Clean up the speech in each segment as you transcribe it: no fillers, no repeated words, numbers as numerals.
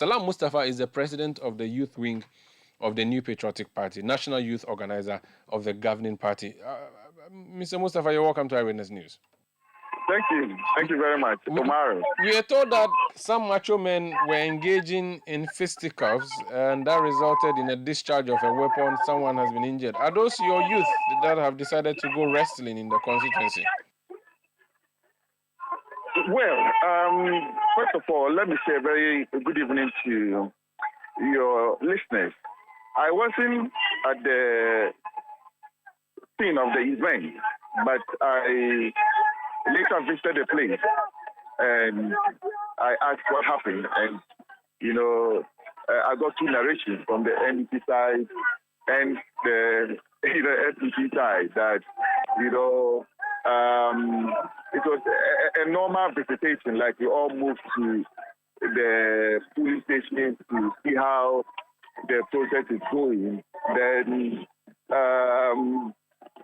Salam Mustafa is the president of the youth wing of the New Patriotic Party, National Youth Organiser of the governing party. Mr. Mustafa, you're welcome to Eyewitness News. Thank you. Thank you very much. Tomorrow. We are told that some macho men were engaging in fisticuffs and that resulted in a discharge of a weapon. Someone has been injured. Are those your youth that have decided to go wrestling in the constituency? Well, first of all, let me say a very good evening to your listeners. I wasn't at the scene of the event, but I later visited the place and I asked what happened. And, I got two narrations from the NPP side and the NPP side that, it was a normal visitation, like we all moved to the police station to see how the process is going. Then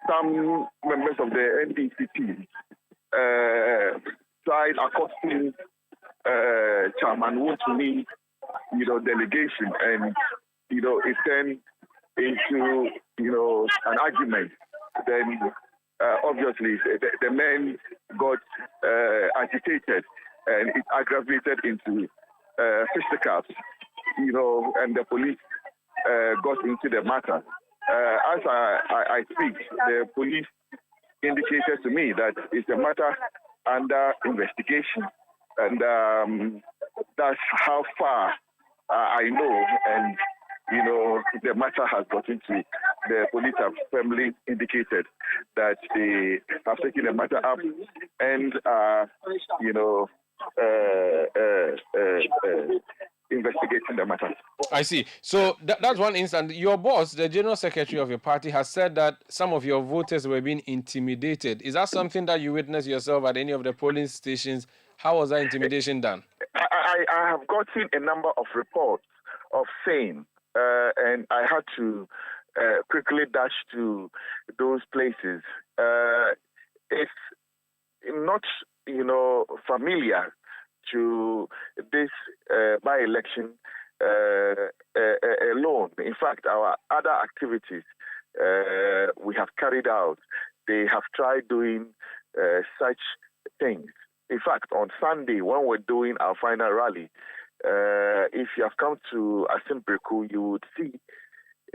some members of the NDC team tried accosting Chairman Wood to meet, delegation, and it turned into an argument. Then obviously the men got agitated, and it aggravated into fisticuffs, and the police got into the matter. As I speak, the police indicated to me that it's a matter under investigation, and that's how far I know. And the matter has gotten to the police have firmly indicated that they have taken the matter up and investigating the matter. I see. So that's one instance. Your boss, the general secretary of your party, has said that some of your voters were being intimidated. Is that something that you witnessed yourself at any of the polling stations? How was that intimidation done? I have gotten a number of reports of same, and I had to quickly dash to those places. It's not, familiar to this by-election alone. In fact, our other activities we have carried out, they have tried doing such things. In fact, on Sunday, when we're doing our final rally, if you have come to Assin North, you would see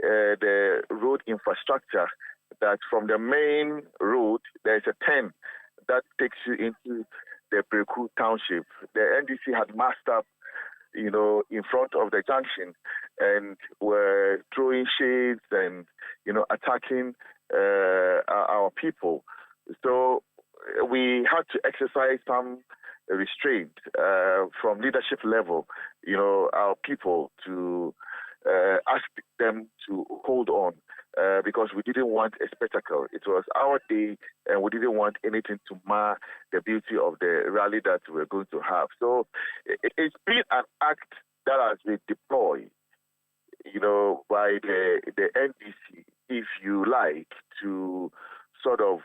the road infrastructure that from the main road, there's a turn that takes you into the Breku township. The NDC had masked up, in front of the junction and were throwing shades and, attacking our people. So we had to exercise some restraint from leadership level, our people to ask them to hold on because we didn't want a spectacle. It was our day and we didn't want anything to mar the beauty of the rally that we're going to have. So it's been an act that has been deployed, by the NDC, if you like, to sort of,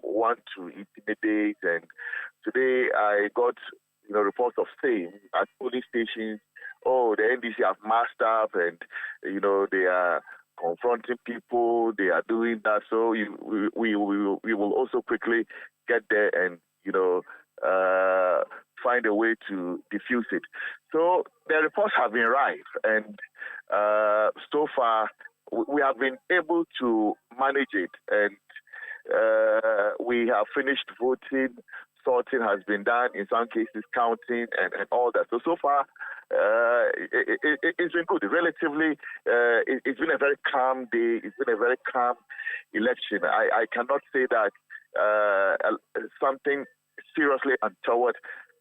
want to intimidate. And today I got, reports of same at police stations. Oh, the NDC have masked up and, they are confronting people. They are doing that. So we will also quickly get there and, find a way to diffuse it. So the reports have been rife, and so far we have been able to manage it, and we have finished voting. Sorting has been done, in some cases counting and all that. So far, it's been good. Relatively, it's been a very calm day. It's been a very calm election. I cannot say that something seriously untoward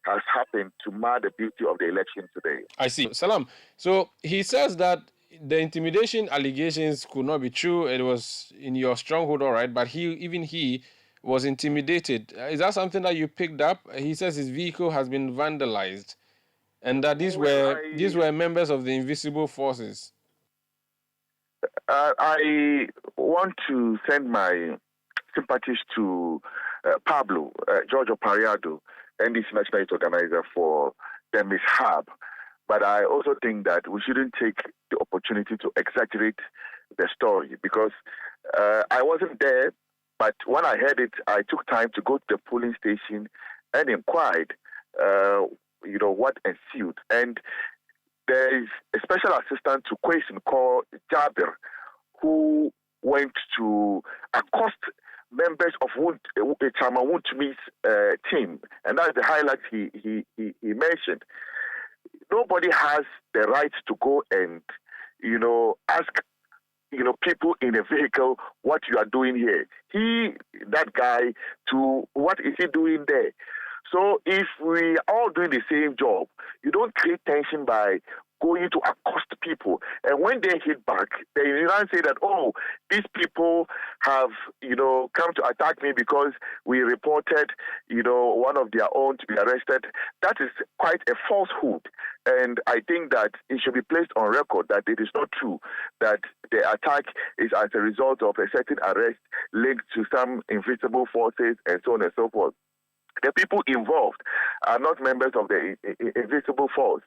has happened to mar the beauty of the election today. I see. Salam. So he says that the intimidation allegations could not be true. It was in your stronghold, all right, but he was intimidated. Is that something that you picked up? He says his vehicle has been vandalized and that these were members of the invisible forces. I want to send my sympathies to Pablo, Giorgio Pariado, NDC National Youth Organiser, for the mishap. But I also think that we shouldn't take the opportunity to exaggerate the story, because I wasn't there, but when I heard it, I took time to go to the polling station and inquired, what ensued. And there is a special assistant to Question called Jabir, who went to accost members of Chama Wontmi's team, and that's the highlight he mentioned. Nobody has the right to go and, ask, people in a vehicle what you are doing here. That guy, what is he doing there? So if we are all doing the same job, you don't create tension by going to accost people. And when they hit back, they now say that, oh, these people have, come to attack me because we reported, one of their own to be arrested. That is quite a falsehood. And I think that it should be placed on record that it is not true that the attack is as a result of a certain arrest linked to some invisible forces and so on and so forth. The people involved are not members of the invisible force.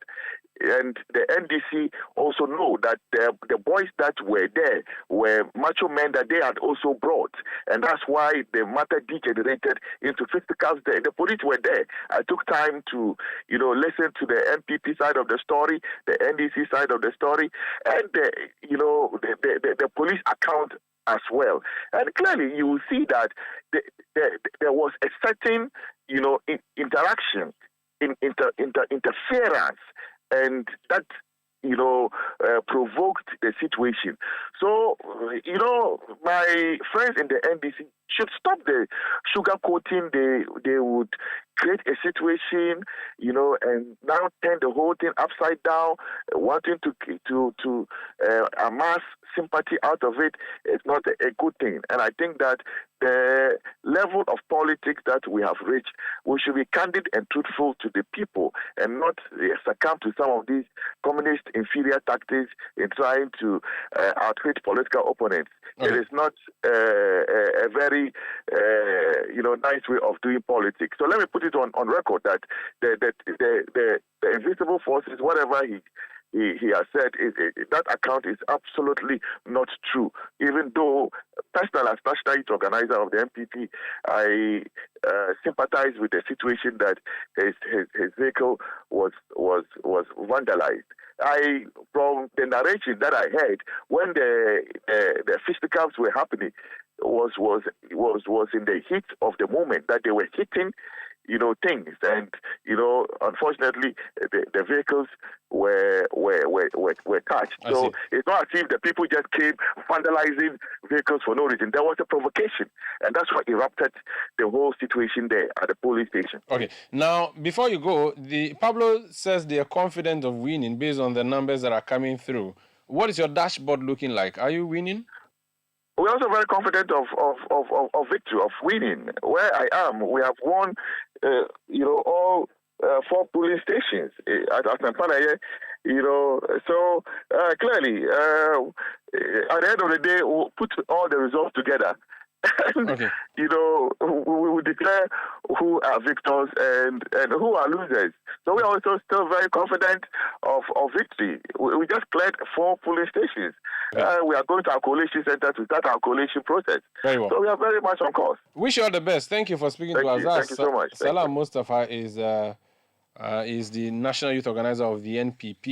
And the NDC also know that the boys that were there were macho men that they had also brought. And that's why the matter degenerated into fisticuffs there. The police were there. I took time to, listen to the NPP side of the story, the NDC side of the story, and the police account as well. And clearly you will see that there was a certain, interaction, interference, and that, provoked the situation. So, my friends in the NDC should stop the sugarcoating. They would create a situation, and now turn the whole thing upside down, wanting to amass sympathy out of it. It's not a good thing. And I think that the level of politics that we have reached, we should be candid and truthful to the people and not succumb to some of these communist inferior tactics in trying to outwit political opponents. Okay. It is not a very nice way of doing politics. So let me put it on record that the invisible forces, whatever he has said, that account is absolutely not true. Even though, personally, as National Youth Organiser of the NPP, I sympathize with the situation that his vehicle was vandalized. From the narration that I heard when the fisticuffs were happening, was in the heat of the moment that they were hitting, things, and unfortunately, the vehicles were touched. So it's not as if the people just came vandalizing vehicles for no reason. There was a provocation, and that's what erupted the whole situation there at the police station. Okay. Now, before you go, Pablo says they are confident of winning based on the numbers that are coming through. What is your dashboard looking like? Are you winning? We're also very confident of victory, of winning. Where I am, we have won, all 4 polling stations at Assin North. So clearly, at the end of the day, we'll put all the results together. And, okay. We will declare who are victors and who are losers. So we are also still very confident of victory. We just cleared 4 polling stations. Okay. We are going to our coalition center to start our coalition process. Very well. So we are very much on course. Wish you all the best. Thank you for speaking to us. Thank you so much. Salam Mustafa is the National Youth Organiser of the NPP.